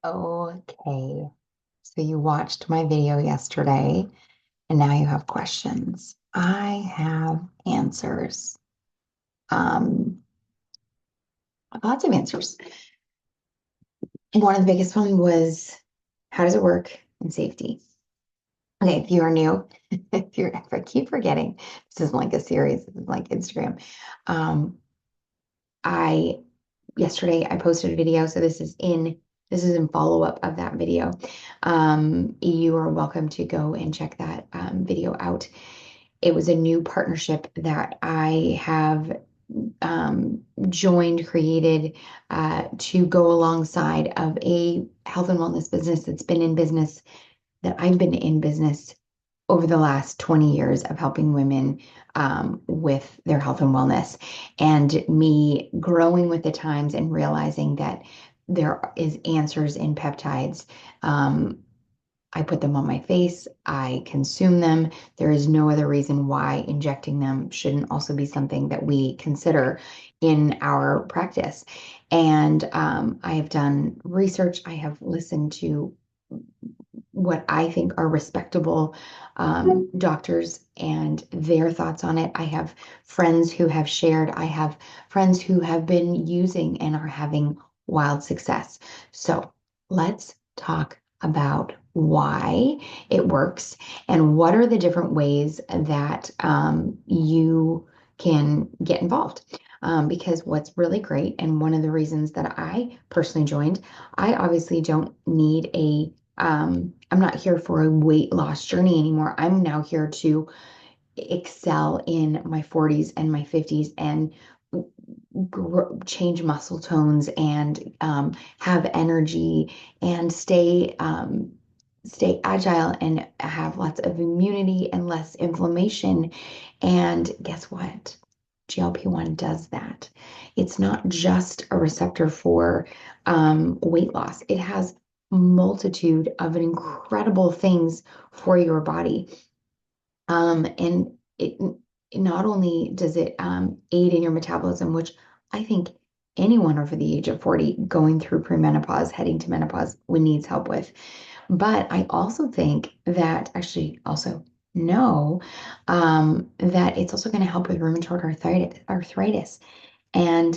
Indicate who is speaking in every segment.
Speaker 1: Okay, so you watched my video yesterday and now you have questions. I have answers. Um, Lots of answers. One of the biggest one was how does it work in safety? Okay, if you are new, if I keep forgetting, this isn't like a series, this is like Instagram. Um, I Yesterday I posted a video, so this is in follow-up of that video. You are welcome to go and check that video out. It was a new partnership that I have joined, created to go alongside of a health and wellness business that's been in business, that I've been in business over the last 20 years of helping women with their health and wellness, and me growing with the times and realizing that there is answers in peptides. Um, I put them on my face, I consume them. There is no other reason why injecting them shouldn't also be something that we consider in our practice. And I have done research, I have listened to what I think are respectable doctors and their thoughts on it. I have friends who have shared, I have friends who have been using and are having wild success. So let's talk about why it works and what are the different ways that you can get involved. Because what's really great, and one of the reasons that I personally joined, I obviously don't need I'm not here for a weight loss journey anymore. I'm now here to excel in my 40s and my 50s and change muscle tones and have energy and stay agile and have lots of immunity and less inflammation. And guess what? GLP-1 does that. It's not just a receptor for weight loss. It has multitude of incredible things for your body. And it not only does it aid in your metabolism, which I think anyone over the age of 40 going through premenopause, heading to menopause, would needs help with. But I also think that actually also know that it's also going to help with rheumatoid arthritis. And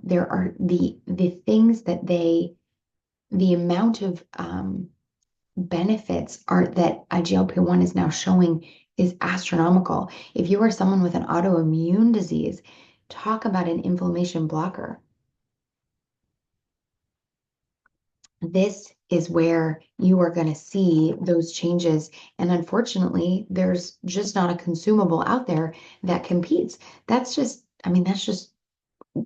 Speaker 1: there are the things that the amount of benefits are that a GLP-1 is now showing is astronomical. If you are someone with an autoimmune disease, talk about an inflammation blocker. This is where you are going to see those changes. And unfortunately, there's just not a consumable out there that competes. That's just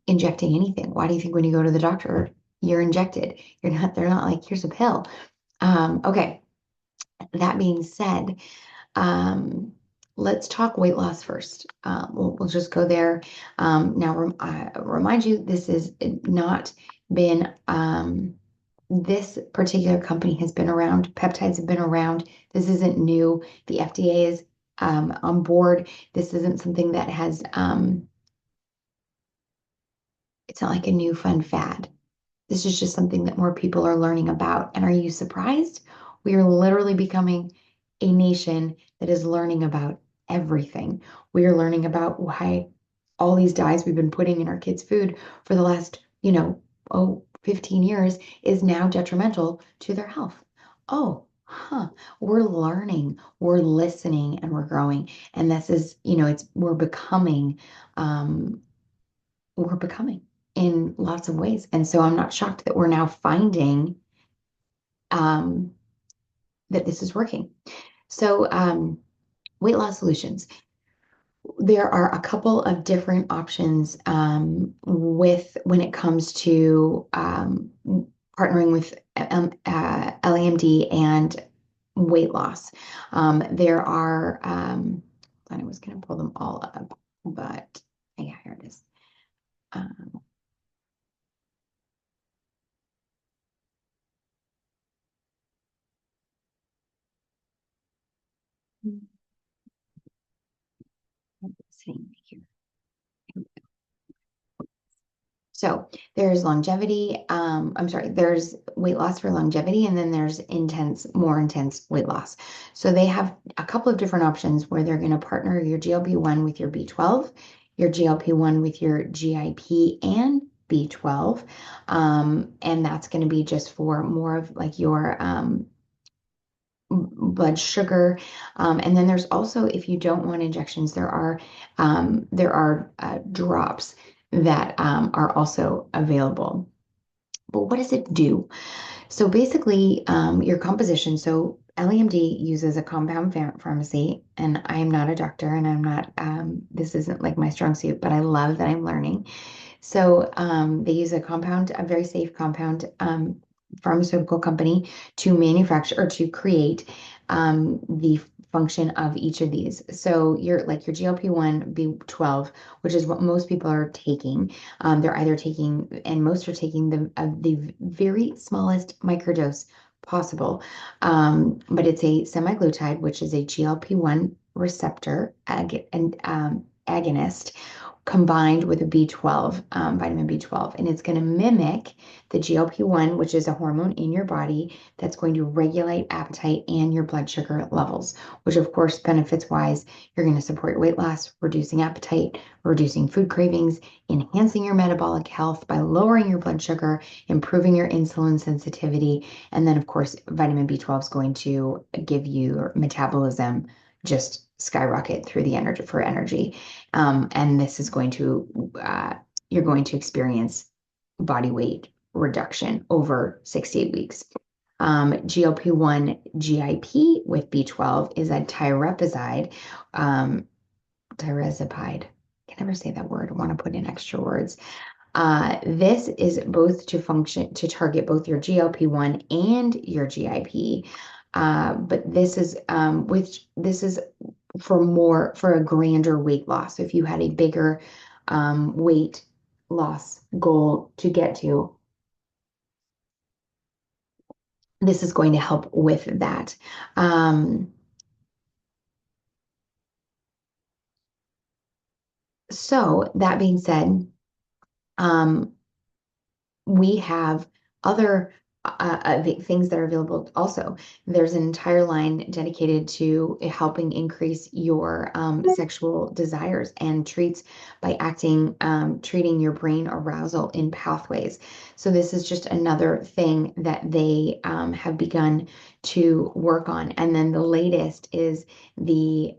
Speaker 1: injecting anything. Why do you think when you go to the doctor, you're injected? They're not like, here's a pill. Okay. That being said, Um, let's talk weight loss first. We'll just go there. Now, I remind you, this has not been, this particular company has been around. Peptides have been around. This isn't new. The FDA is on board. This isn't something that it's not like a new fun fad. This is just something that more people are learning about. And are you surprised? We are literally becoming a nation that is learning about everything. We are learning about why all these dyes we've been putting in our kids' food for the last, 15 years is now detrimental to their health. Oh, huh. We're learning, we're listening, and we're growing. And this is, um, we're becoming in lots of ways. And so I'm not shocked that we're now finding um, that this is working. So, weight loss solutions. There are a couple of different options with when it comes to partnering with Ellie MD and weight loss. There are, I thought I was going to pull them all up, but yeah, here it is. Um, Sitting here. So there's longevity. I'm sorry, there's weight loss for longevity, and then there's more intense weight loss. So they have a couple of different options where they're going to partner your GLP-1 with your B12, your GLP-1 with your GIP and B12. And that's going to be just for more of like your blood sugar. And then there's also, if you don't want injections, there are drops that are also available. But what does it do? So basically, your composition. So Ellie MD uses a compound pharmacy, and I am not a doctor, and I'm not. This isn't like my strong suit, but I love that I'm learning. So they use a very safe compound pharmaceutical company to manufacture or to create the function of each of these. So your GLP-1 B12, which is what most people are taking. They're either taking, and most are taking the very smallest microdose possible. But it's a semaglutide, which is a GLP-1 receptor agonist combined with a B12, vitamin B12, and it's going to mimic the GLP-1, which is a hormone in your body that's going to regulate appetite and your blood sugar levels, which of course benefits wise, you're going to support weight loss, reducing appetite, reducing food cravings, enhancing your metabolic health by lowering your blood sugar, improving your insulin sensitivity, and then of course vitamin B12 is going to give you metabolism just skyrocket through the energy for energy. And this is you're going to experience body weight reduction over 68 weeks. GLP-1 GIP with B12 is a tirzepatide. I can never say that word. I want to put in extra words. This is both to target both your GLP-1 and your GIP. But this is for a grander weight loss. So if you had a bigger weight loss goal to get to, this is going to help with that. So that being said, um, we have other things that are available also. There's an entire line dedicated to helping increase your sexual desires and treating your brain arousal in pathways. So this is just another thing that they have begun to work on. And then the latest is the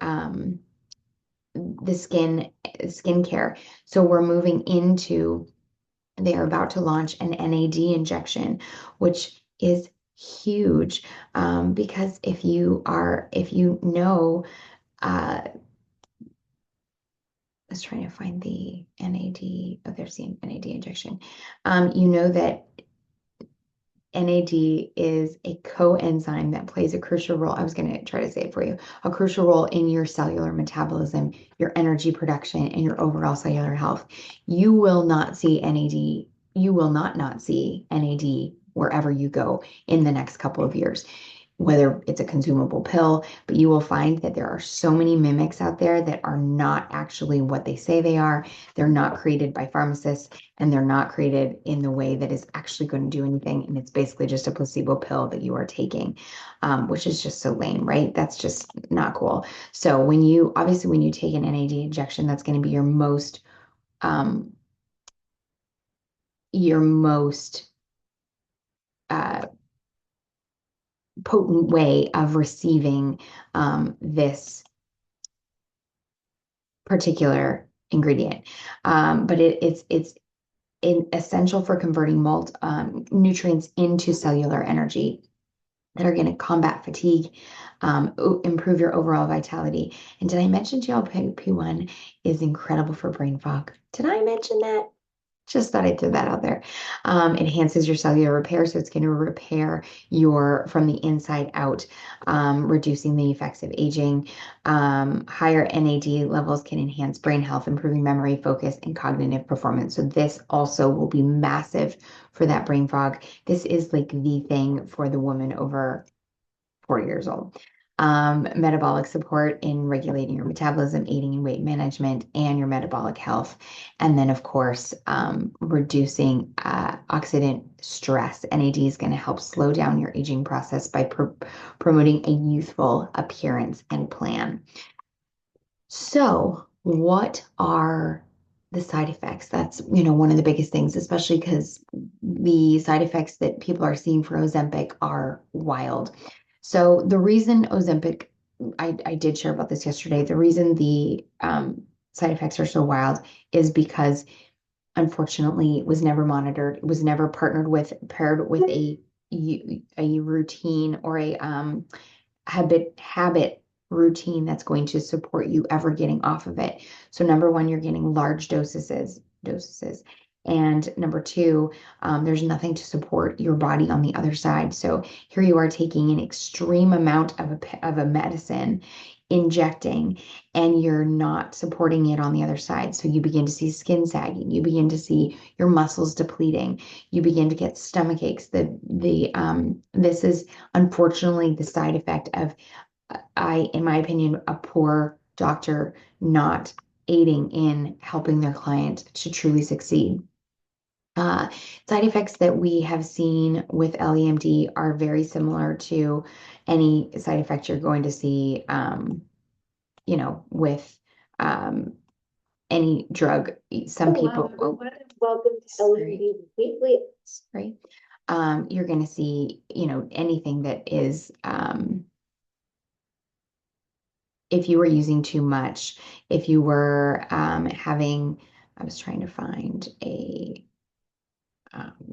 Speaker 1: skincare. So we're moving into they are about to launch an NAD injection, which is huge because if you know, I was trying to find the NAD, oh, there's the NAD injection. You know that NAD is a coenzyme that plays a crucial role. I was going to try to say it for you, a crucial role in your cellular metabolism, your energy production, and your overall cellular health. You will not see NAD. You will not see NAD wherever you go in the next couple of years, whether it's a consumable pill, but you will find that there are so many mimics out there that are not actually what they say they are. They're not created by pharmacists, and they're not created in the way that is actually going to do anything. And it's basically just a placebo pill that you are taking, which is just so lame, right? That's just not cool. So when you take an NAD injection, that's going to be um, your most uh, potent way of receiving this particular ingredient. But it's essential for converting nutrients into cellular energy that are going to combat fatigue, improve your overall vitality. And did I mention GLP-1 is incredible for brain fog? Did I mention that? Just thought I'd throw that out there. Enhances your cellular repair, so it's going to repair from the inside out, reducing the effects of aging. Higher NAD levels can enhance brain health, improving memory, focus, and cognitive performance. So this also will be massive for that brain fog. This is like the thing for the woman over 40 years old. metabolic support in regulating your metabolism, aiding in weight management, and your metabolic health. And then, of course, reducing oxidant stress. NAD is going to help slow down your aging process by promoting a youthful appearance and plan. So, what are the side effects? That's, one of the biggest things, especially because the side effects that people are seeing for Ozempic are wild. So, the reason Ozempic, I did share about this yesterday, the reason the side effects are so wild is because unfortunately it was never monitored. It was never paired with a routine or a habit routine that's going to support you ever getting off of it. So number one, you're getting large doses. And number two, there's nothing to support your body on the other side. So here you are taking an extreme amount of a medicine, injecting, and you're not supporting it on the other side. So you begin to see skin sagging, you begin to see your muscles depleting, you begin to get stomach aches. This is unfortunately the side effect of in my opinion, a poor doctor not aiding in helping their client to truly succeed. Uh, Side effects that we have seen with Ellie MD are very similar to any side effect you're going to see, with um, any drug. Some people,
Speaker 2: welcome to Ellie MD Weekly.
Speaker 1: Sorry. You're going to see, anything that is, if you were using too much, if you were I was trying to find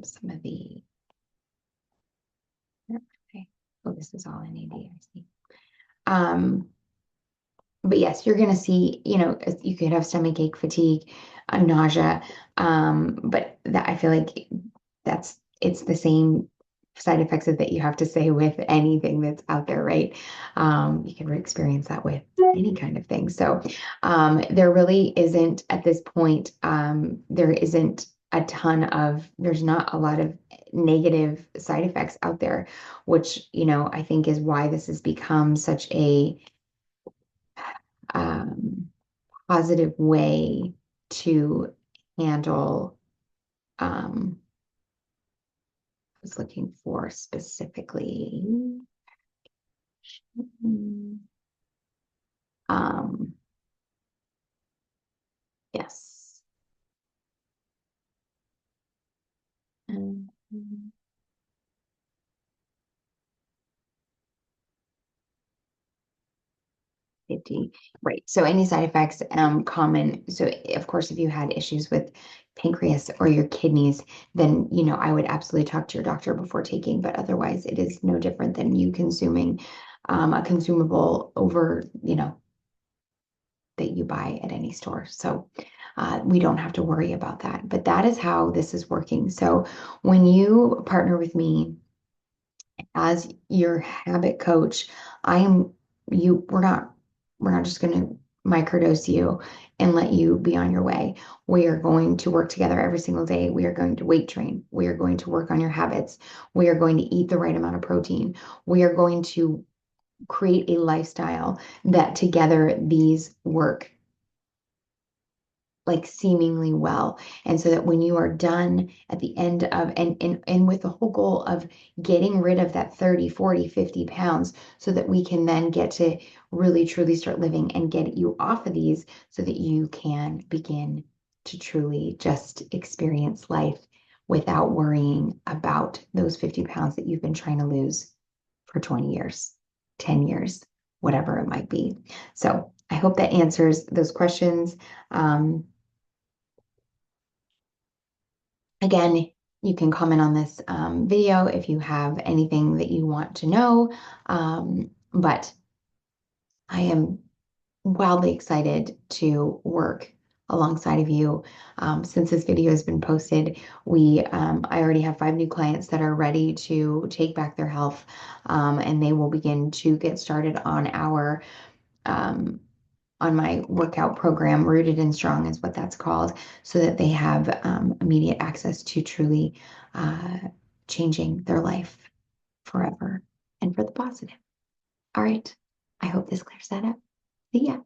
Speaker 1: some of the, okay. Oh, this is all NAD, I see. But yes, you're going to see, you could have stomach ache, fatigue, nausea. But that I feel like it's the same side effects that you have to say with anything that's out there, right? You can experience that with any kind of thing. So there really isn't at this point, there isn't there's not a lot of negative side effects out there, which, I think is why this has become such a um, positive way to handle. I was looking for specifically. Um, yes. Um, 50. Right. So any side effects, common. So of course, if you had issues with pancreas or your kidneys, then, I would absolutely talk to your doctor before taking, but otherwise it is no different than you consuming a consumable over, that you buy at any store. So we don't have to worry about that. But that is how this is working. So when you partner with me as your habit coach, I am you, we're not just going to microdose you and let you be on your way. We are going to work together every single day. We are going to weight train. We are going to work on your habits. We are going to eat the right amount of protein. We are going to create a lifestyle that together these work like seemingly well. And so that when you are done at the end of, and with the whole goal of getting rid of that 30, 40, 50 pounds, so that we can then get to really truly start living and get you off of these so that you can begin to truly just experience life without worrying about those 50 pounds that you've been trying to lose for 20 years, 10 years, whatever it might be. So I hope that answers those questions. Again, you can comment on this video if you have anything that you want to know. But I am wildly excited to work alongside of you. Since this video has been posted, I already have 5 new clients that are ready to take back their health, and they will begin to get started um, on my workout program. Rooted and Strong is what that's called, so that they have immediate access to truly uh, changing their life forever and for the positive. All right. I hope this clears that up. See ya.